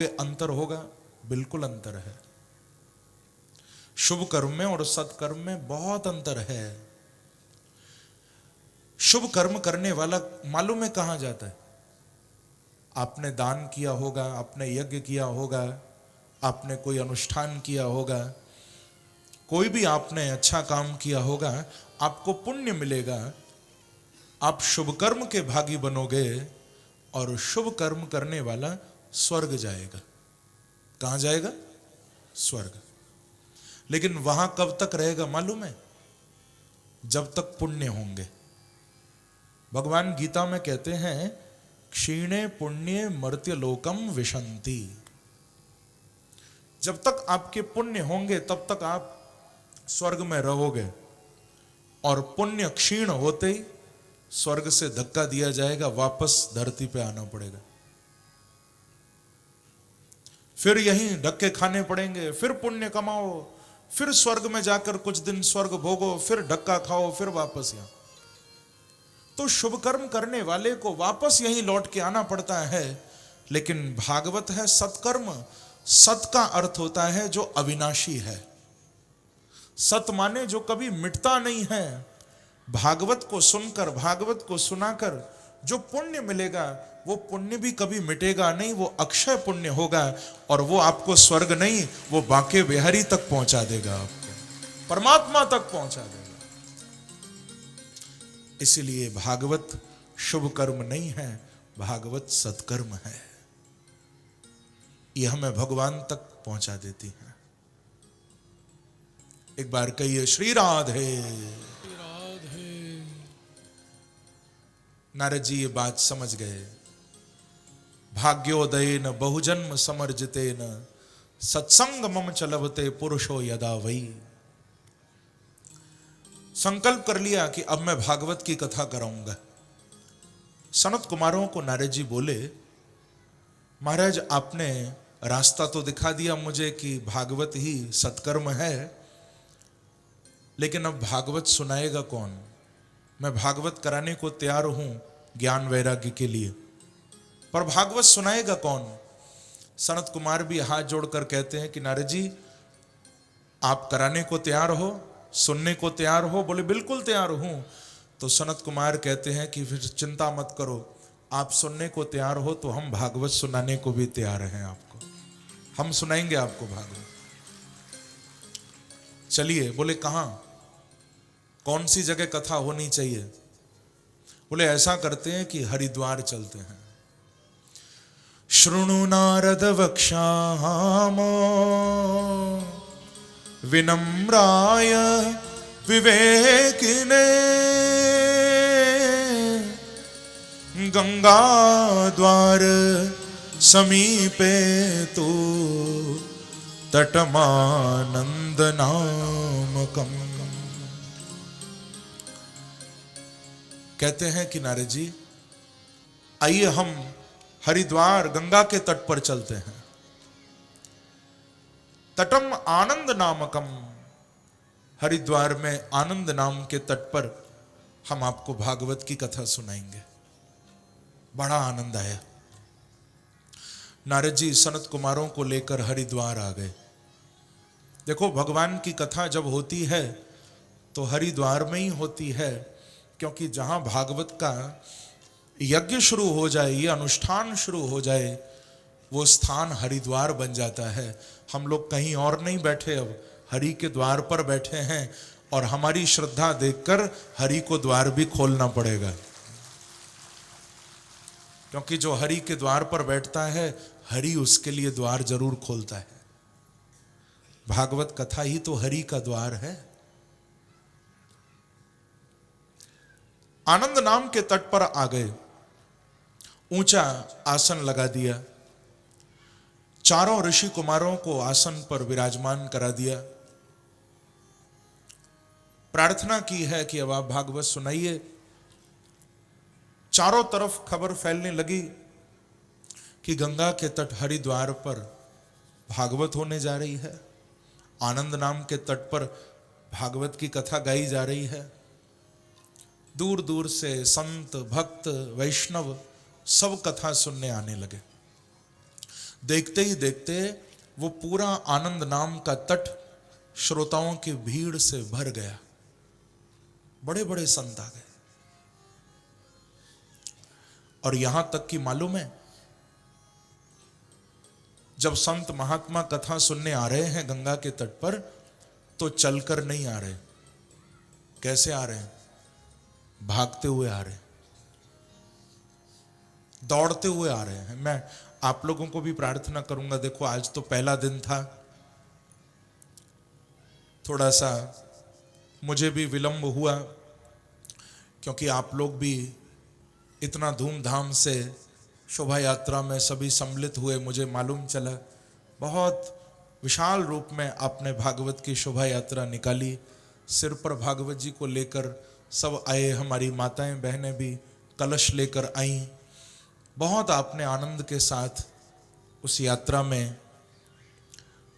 अंतर होगा, बिल्कुल अंतर है। शुभ कर्म में और सत्कर्म में बहुत अंतर है। शुभ कर्म करने वाला मालूम है कहां जाता है? आपने दान किया होगा, आपने यज्ञ किया होगा, आपने कोई अनुष्ठान किया होगा, कोई भी आपने अच्छा काम किया होगा, आपको पुण्य मिलेगा। आप शुभ कर्म के भागी बनोगे और शुभ कर्म करने वाला स्वर्ग जाएगा। कहां जाएगा? स्वर्ग। लेकिन वहां कब तक रहेगा मालूम है? जब तक पुण्य होंगे। भगवान गीता में कहते हैं, क्षीणे पुण्य मर्त्य लोकम विशंति। जब तक आपके पुण्य होंगे तब तक आप स्वर्ग में रहोगे, और पुण्य क्षीण होते ही स्वर्ग से धक्का दिया जाएगा, वापस धरती पे आना पड़ेगा। फिर यहीं धक्के खाने पड़ेंगे, फिर पुण्य कमाओ, फिर स्वर्ग में जाकर कुछ दिन स्वर्ग भोगो, फिर धक्का खाओ, फिर वापस यहां। तो शुभ कर्म करने वाले को वापस यहीं लौट के आना पड़ता है। लेकिन भागवत है सत्कर्म। सत का अर्थ होता है जो अविनाशी है। सत माने जो कभी मिटता नहीं है। भागवत को सुनकर, भागवत को सुनाकर जो पुण्य मिलेगा, वो पुण्य भी कभी मिटेगा नहीं, वो अक्षय पुण्य होगा, और वो आपको स्वर्ग नहीं, वो बांके बिहारी तक पहुंचा देगा, आपको परमात्मा तक पहुंचा देगा। इसलिए भागवत शुभ कर्म नहीं है, भागवत सत्कर्म है। ये हमें भगवान तक पहुंचा देती है। एक बार कहिए श्री राधे। नारद जी ये बात समझ गए। भाग्योदय न बहुजन्म समर्जिते न सत्संग मम चलवते पुरुषो यदा वही। संकल्प कर लिया कि अब मैं भागवत की कथा कराऊंगा। सनत कुमारों को नारद जी बोले, महाराज आपने रास्ता तो दिखा दिया मुझे कि भागवत ही सत्कर्म है, लेकिन अब भागवत सुनाएगा कौन? मैं भागवत कराने को तैयार हूं ज्ञान वैराग्य के लिए, पर भागवत सुनाएगा कौन? सनत कुमार भी हाथ जोड़कर कहते हैं कि नारद जी आप कराने को तैयार हो, सुनने को तैयार हो? बोले बिल्कुल तैयार हूं। तो सनत कुमार कहते हैं कि फिर चिंता मत करो, आप सुनने को तैयार हो तो हम भागवत सुनाने को भी तैयार हैं। आपको हम सुनाएंगे आपको भागवत। चलिए। बोले कहां, कौन सी जगह कथा होनी चाहिए? बोले ऐसा करते हैं कि हरिद्वार चलते हैं। शृणु नारद वक्ष्यामो विनम्राय विवेकिने गंगा द्वार समीपे तु तटमानंद नामकम। कहते हैं कि नारद जी आइए हम हरिद्वार गंगा के तट पर चलते हैं। तटम आनंद नामकम, हरिद्वार में आनंद नाम के तट पर हम आपको भागवत की कथा सुनाएंगे। बड़ा आनंद आया। नारद जी सनत कुमारों को लेकर हरिद्वार आ गए। देखो, भगवान की कथा जब होती है तो हरिद्वार में ही होती है, क्योंकि जहां भागवत का यज्ञ शुरू हो जाए, ये अनुष्ठान शुरू हो जाए, वो स्थान हरिद्वार बन जाता है। हम लोग कहीं और नहीं बैठे, अब हरि के द्वार पर बैठे हैं, और हमारी श्रद्धा देखकर हरि को द्वार भी खोलना पड़ेगा, क्योंकि जो हरि के द्वार पर बैठता है, हरि उसके लिए द्वार जरूर खोलता है। भागवत कथा ही तो हरि का द्वार है। आनंद नाम के तट पर आ गए। ऊंचा आसन लगा दिया, चारों ऋषि कुमारों को आसन पर विराजमान करा दिया। प्रार्थना की है कि अब आप भागवत सुनाइए। चारों तरफ खबर फैलने लगी कि गंगा के तट हरिद्वार पर भागवत होने जा रही है। आनंद नाम के तट पर भागवत की कथा गाई जा रही है। दूर दूर से संत, भक्त, वैष्णव सब कथा सुनने आने लगे। देखते ही देखते वो पूरा आनंद नाम का तट श्रोताओं की भीड़ से भर गया। बड़े बड़े संत आ गए। और यहां तक कि मालूम है, जब संत महात्मा कथा सुनने आ रहे हैं गंगा के तट पर, तो चलकर नहीं आ रहे। कैसे आ रहे हैं? भागते हुए आ रहे हैं, दौड़ते हुए आ रहे हैं। मैं आप लोगों को भी प्रार्थना करूंगा, देखो आज तो पहला दिन था, थोड़ा सा मुझे भी विलंब हुआ, क्योंकि आप लोग भी इतना धूमधाम से शोभा यात्रा में सभी सम्मिलित हुए। मुझे मालूम चला बहुत विशाल रूप में आपने भागवत की शोभा यात्रा निकाली, सिर पर भागवत जी को लेकर सब आए। हमारी माताएं बहनें भी कलश लेकर आईं। बहुत आपने आनंद के साथ उस यात्रा में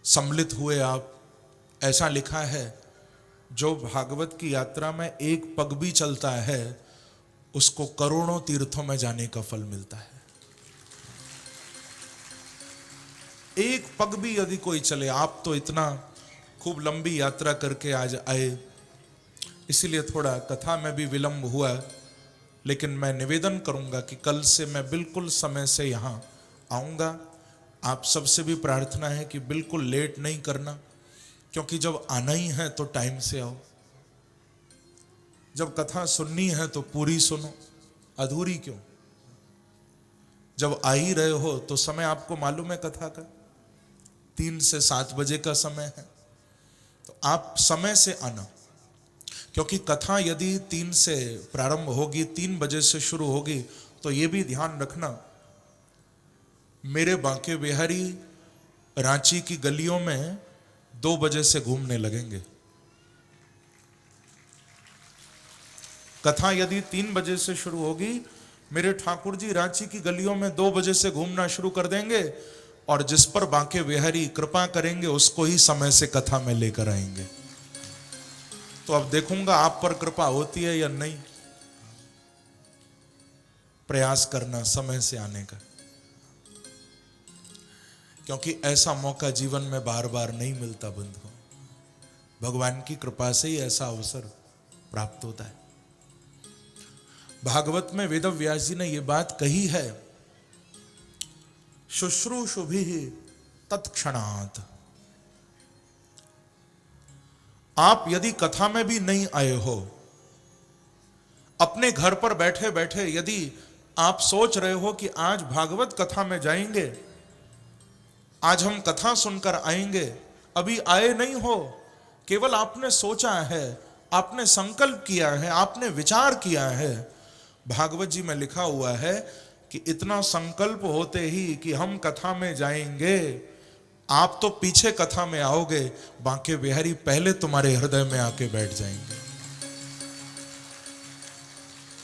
सम्मिलित हुए आप। ऐसा लिखा है, जो भागवत की यात्रा में एक पग भी चलता है उसको करोड़ों तीर्थों में जाने का फल मिलता है। एक पग भी यदि कोई चले, आप तो इतना खूब लंबी यात्रा करके आज आए, इसीलिए थोड़ा कथा में भी विलंब हुआ, लेकिन मैं निवेदन करूंगा कि कल से मैं बिल्कुल समय से यहां आऊंगा। आप सबसे भी प्रार्थना है कि बिल्कुल लेट नहीं करना, क्योंकि जब आना ही है तो टाइम से आओ। जब कथा सुननी है तो पूरी सुनो, अधूरी क्यों? जब आ ही रहे हो तो समय आपको मालूम है कथा का 3 से 7 बजे का समय है, तो आप समय से आना। क्योंकि कथा यदि 3 से प्रारंभ होगी, 3 बजे से शुरू होगी, तो ये भी ध्यान रखना, मेरे बांके बिहारी रांची की गलियों में 2 बजे से घूमने लगेंगे। कथा यदि 3 बजे से शुरू होगी, मेरे ठाकुर जी रांची की गलियों में 2 बजे से घूमना शुरू कर देंगे, और जिस पर बांके बिहारी कृपा करेंगे उसको ही समय से कथा में लेकर आएंगे। तो अब देखूंगा आप पर कृपा होती है या नहीं। प्रयास करना समय से आने का, क्योंकि ऐसा मौका जीवन में बार बार नहीं मिलता बंधु। भगवान की कृपा से ही ऐसा अवसर प्राप्त होता है। भागवत में वेद व्यास जी ने यह बात कही है, शुश्रूषुभिः तत्क्षणात्। आप यदि कथा में भी नहीं आए हो, अपने घर पर बैठे बैठे यदि आप सोच रहे हो कि आज भागवत कथा में जाएंगे, आज हम कथा सुनकर आएंगे, अभी आए नहीं हो, केवल आपने सोचा है, आपने संकल्प किया है, आपने विचार किया है। भागवत जी में लिखा हुआ है कि इतना संकल्प होते ही कि हम कथा में जाएंगे, आप तो पीछे कथा में आओगे, बांके बिहारी पहले तुम्हारे हृदय में आके बैठ जाएंगे।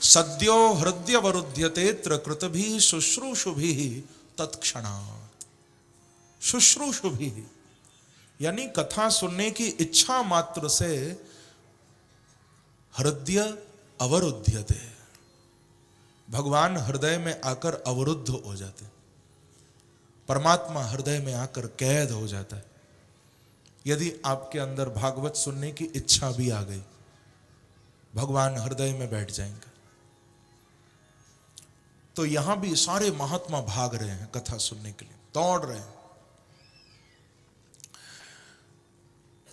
सद्यो हृदय वरुध्यतेत्र कृतभिः शुश्रूषुभिः तत्क्षणात्। शुश्रूषुभिः यानी कथा सुनने की इच्छा मात्र से हृदय अवरुध्यते, भगवान हृदय में आकर अवरुद्ध हो जाते, परमात्मा हृदय में आकर कैद हो जाता है। यदि आपके अंदर भागवत सुनने की इच्छा भी आ गई, भगवान हृदय में बैठ जाएंगे। तो यहां भी सारे महात्मा भाग रहे हैं कथा सुनने के लिए, दौड़ रहे हैं।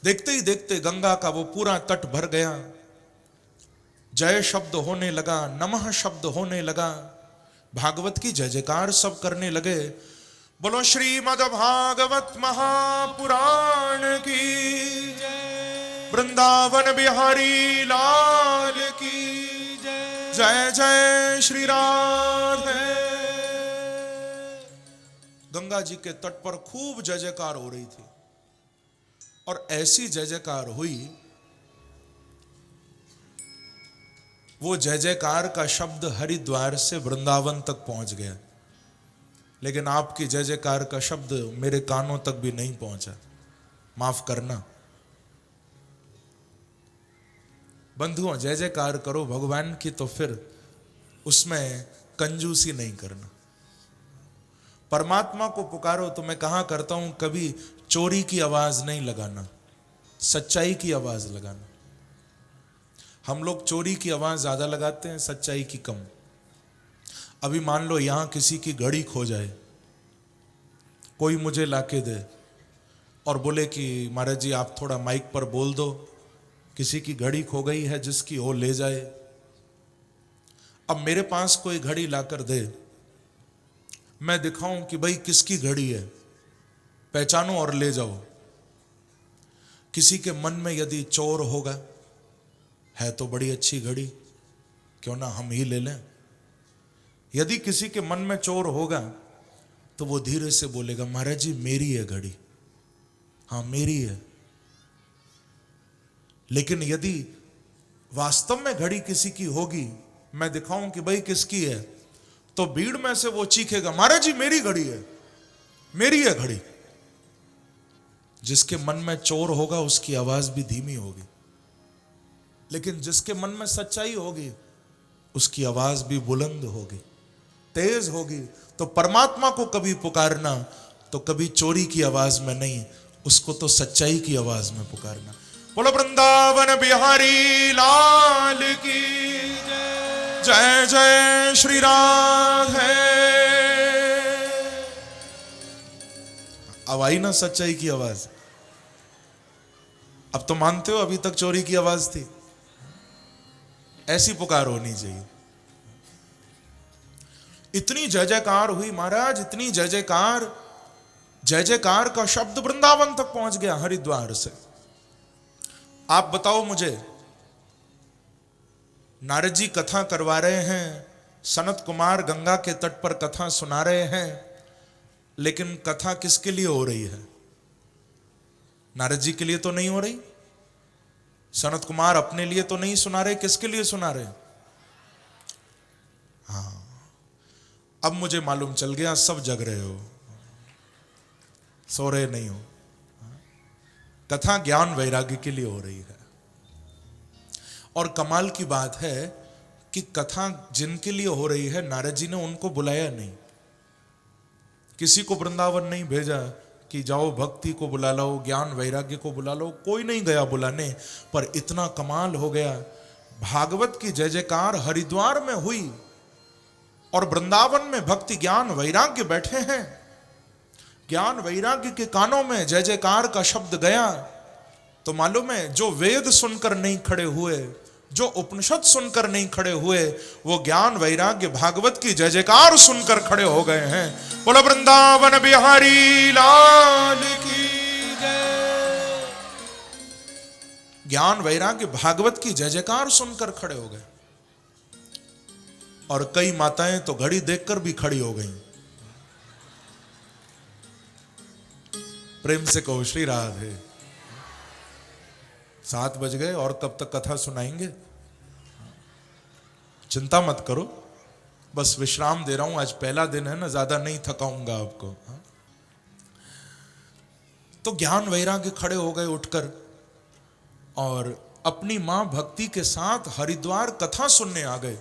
देखते ही देखते गंगा का वो पूरा तट भर गया। जय शब्द होने लगा, नमः शब्द होने लगा, भागवत की जय जयकार सब करने लगे। बोलो श्रीमद् भागवत महापुराण की जय, वृंदावन बिहारी लाल की जय, जय जय श्री राधे। गंगा जी के तट पर खूब जय जयकार हो रही थी, और ऐसी जय जयकार हुई, वो जय जयकार का शब्द हरिद्वार से वृंदावन तक पहुंच गया, लेकिन आपकी जय जयकार का शब्द मेरे कानों तक भी नहीं पहुंचा। माफ करना बंधुओं, जय जयकार करो भगवान की, तो फिर उसमें कंजूसी नहीं करना। परमात्मा को पुकारो। तो मैं कहा करता हूं, कभी चोरी की आवाज नहीं लगाना, सच्चाई की आवाज लगाना। हम लोग चोरी की आवाज ज्यादा लगाते हैं, सच्चाई की कम। अभी मान लो यहां किसी की घड़ी खो जाए, कोई मुझे लाके दे और बोले कि महाराज जी आप थोड़ा माइक पर बोल दो, किसी की घड़ी खो गई है, जिसकी हो ले जाए। अब मेरे पास कोई घड़ी लाकर दे, मैं दिखाऊं कि भाई किसकी घड़ी है, पहचानो और ले जाओ। किसी के मन में यदि चोर होगा, है तो बड़ी अच्छी घड़ी, क्यों ना हम ही ले लें। यदि किसी के मन में चोर होगा तो वो धीरे से बोलेगा महाराज जी मेरी है घड़ी, हाँ मेरी है। लेकिन यदि वास्तव में घड़ी किसी की होगी, मैं दिखाऊं कि भाई किसकी है, तो भीड़ में से वो चीखेगा महाराज जी मेरी घड़ी है, मेरी है घड़ी। जिसके मन में चोर होगा उसकी आवाज भी धीमी होगी, लेकिन जिसके मन में सच्चाई होगी उसकी आवाज भी बुलंद होगी, तेज होगी। तो परमात्मा को कभी पुकारना तो कभी चोरी की आवाज में नहीं, उसको तो सच्चाई की आवाज में पुकारना। बोलो वृंदावन बिहारी लाल की जय, जय श्री राधे। अब आई ना सच्चाई की आवाज। अब तो मानते हो अभी तक चोरी की आवाज थी। ऐसी पुकार होनी चाहिए। इतनी जय जयकार हुई महाराज, इतनी जय जयकार, जय जयकार का शब्द वृंदावन तक पहुंच गया हरिद्वार से। आप बताओ मुझे, नारद जी कथा करवा रहे हैं, सनत कुमार गंगा के तट पर कथा सुना रहे हैं, लेकिन कथा किसके लिए हो रही है? नारद जी के लिए तो नहीं हो रही। सनत कुमार अपने लिए तो नहीं सुना रहे, किसके लिए सुना रहे? हाँ, अब मुझे मालूम चल गया, सब जग रहे हो, सो रहे नहीं हो। कथा ज्ञान वैराग्य के लिए हो रही है। और कमाल की बात है कि कथा जिनके लिए हो रही है, नारद जी ने उनको बुलाया नहीं, किसी को वृंदावन नहीं भेजा कि जाओ भक्ति को बुला लो, ज्ञान वैराग्य को बुला लो, कोई नहीं गया बुलाने। पर इतना कमाल हो गया, भागवत की जय जयकार हरिद्वार में हुई और वृंदावन में भक्ति ज्ञान वैराग्य बैठे हैं। ज्ञान वैराग्य के कानों में जय जयकार का शब्द गया तो मालूम है, जो वेद सुनकर नहीं खड़े हुए, जो उपनिषद सुनकर नहीं खड़े हुए, वो ज्ञान वैराग्य भागवत की जय जयकार सुनकर खड़े हो गए हैं। बोलो वृंदावन बिहारी लाल की जय। ज्ञान वैराग्य भागवत की जय जयकार सुनकर खड़े हो गए। और कई माताएं तो घड़ी देखकर भी खड़ी हो गई। प्रेम से कहो श्री राधे। 7 बज गए और कब तक कथा सुनाएंगे? चिंता मत करो, बस विश्राम दे रहा हूं, आज पहला दिन है ना, ज्यादा नहीं थकाऊंगा आपको। तो ज्ञान वैराग्य खड़े हो गए उठकर और अपनी मां भक्ति के साथ हरिद्वार कथा सुनने आ गए।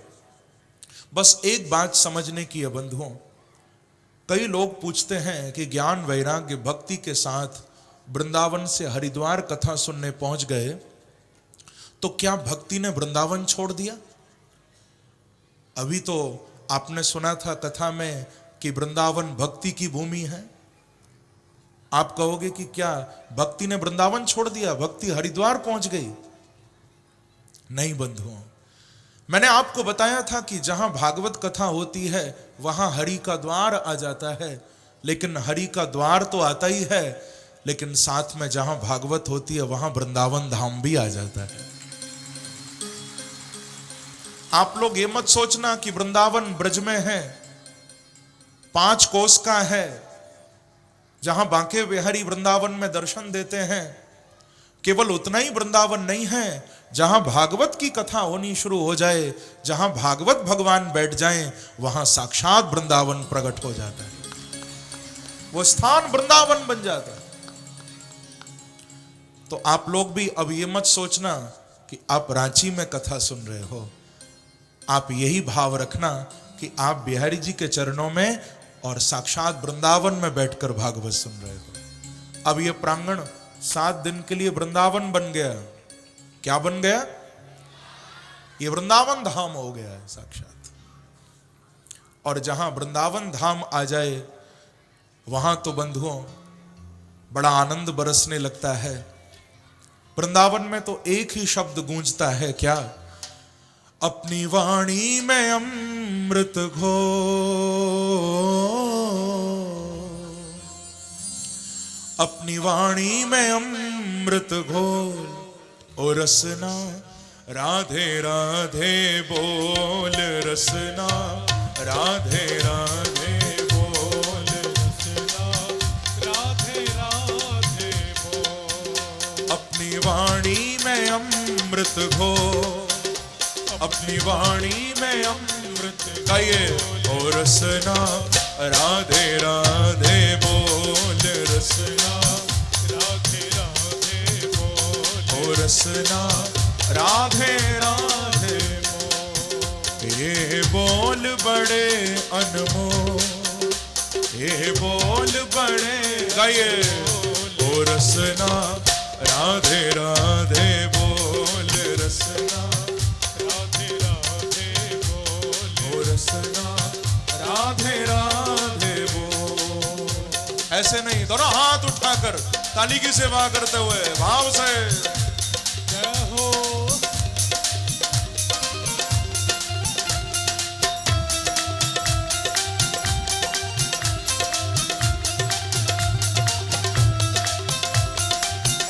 बस एक बात समझने की है बंधुओं, कई लोग पूछते हैं कि ज्ञान वैराग्य भक्ति के साथ वृंदावन से हरिद्वार कथा सुनने पहुंच गए तो क्या भक्ति ने वृंदावन छोड़ दिया? अभी तो आपने सुना था कथा में कि वृंदावन भक्ति की भूमि है। आप कहोगे कि क्या भक्ति ने वृंदावन छोड़ दिया, भक्ति हरिद्वार पहुंच गई? नहीं बंधुओं, मैंने आपको बताया था कि जहां भागवत कथा होती है वहां हरि का द्वार आ जाता है। लेकिन हरि का द्वार तो आता ही है, लेकिन साथ में जहां भागवत होती है वहां वृंदावन धाम भी आ जाता है। आप लोग ये मत सोचना कि वृंदावन ब्रज में है, 5 कोस का है, जहां बांके बिहारी वृंदावन में दर्शन देते हैं। केवल उतना ही वृंदावन नहीं है, जहां भागवत की कथा होनी शुरू हो जाए, जहां भागवत भगवान बैठ जाएं, वहां साक्षात वृंदावन प्रकट हो जाता है, वो स्थान वृंदावन बन जाता है। तो आप लोग भी अब ये मत सोचना कि आप रांची में कथा सुन रहे हो, आप यही भाव रखना कि आप बिहारी जी के चरणों में और साक्षात वृंदावन में बैठकर भागवत सुन रहे थे। अब ये प्रांगण 7 दिन के लिए वृंदावन बन गया। क्या बन गया? ये वृंदावन धाम हो गया है साक्षात। और जहां वृंदावन धाम आ जाए वहां तो बंधुओं बड़ा आनंद बरसने लगता है। वृंदावन में तो एक ही शब्द गूंजता है, क्या? अपनी वाणी में अमृत घोल, अपनी वाणी में अमृत घोल, ओ रसना राधे राधे बोल, रसना राधे राधे बोल, रसना राधे राधे बोल। अपनी वाणी में अमृत घोल, अपनी वाणी में अमृत गाइए, ओ रसना राधे राधे बोल, रसना राधे राधे बोल, ओ रसना राधे राधे बोल। ये बोल बड़े अनमोल, ये बोल बड़े गाइए, ओ रसना राधे राधे बोल, रसना राधे राधे बोल। ऐसे नहीं, दोनों हाथ उठाकर ताली की सेवा करते हुए भाव से